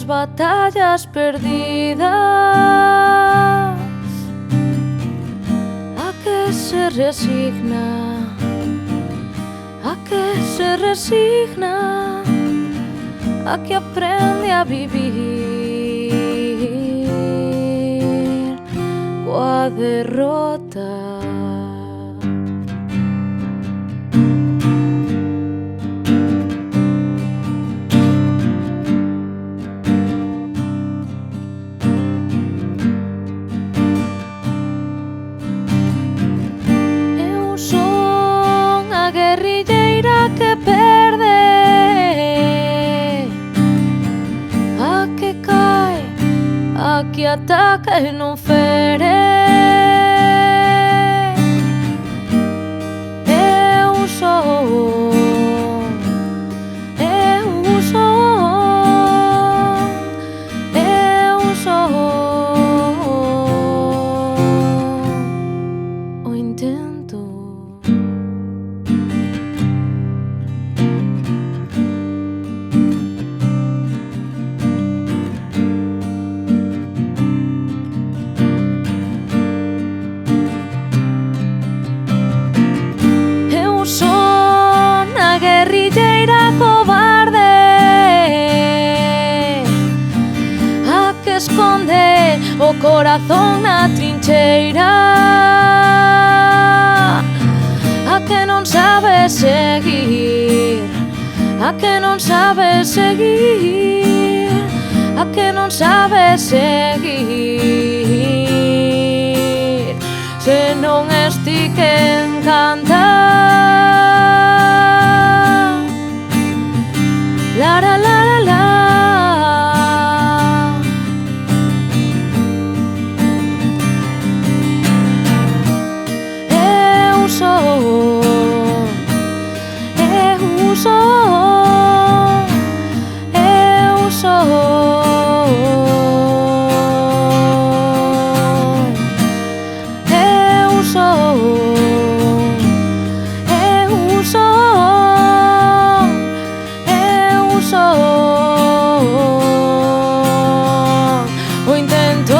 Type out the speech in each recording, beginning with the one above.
batallas perdidas, a que se resigna, a que se resigna, a que aprende a vivir coa derrota. Guerrilleira que perde, a que cae, a que ataca e non fere. Eu son, eu son, eu son o intento. Guerrilleira cobarde, a que esconde o corazón na trincheira, a que non sabe seguir, a que non sabe seguir, a que non sabe seguir, se non esti quen canta. La la la la la. Eu sou, eu sou, eu sou, eu sou, eu sou. O intento.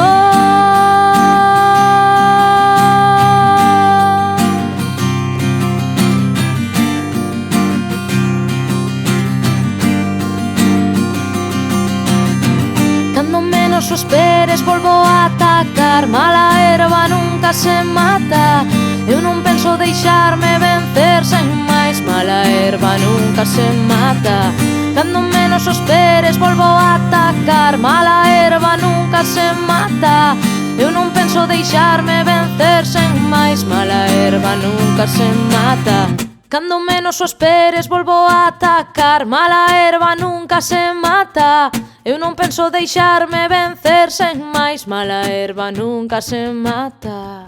Cando menos o esperes volvo a atacar, mala erva nunca se mata. Eu non penso deixarme vencer sen máis, mala erva nunca se mata. Cando menos o esperes volvo a atacar, mala erva nunca se mata. Eu non penso deixarme vencer sen máis, mala erva nunca se mata. Cando menos o esperes volvo a atacar, mala erva nunca se mata. Eu non penso deixarme vencer sen máis, mala erva nunca se mata.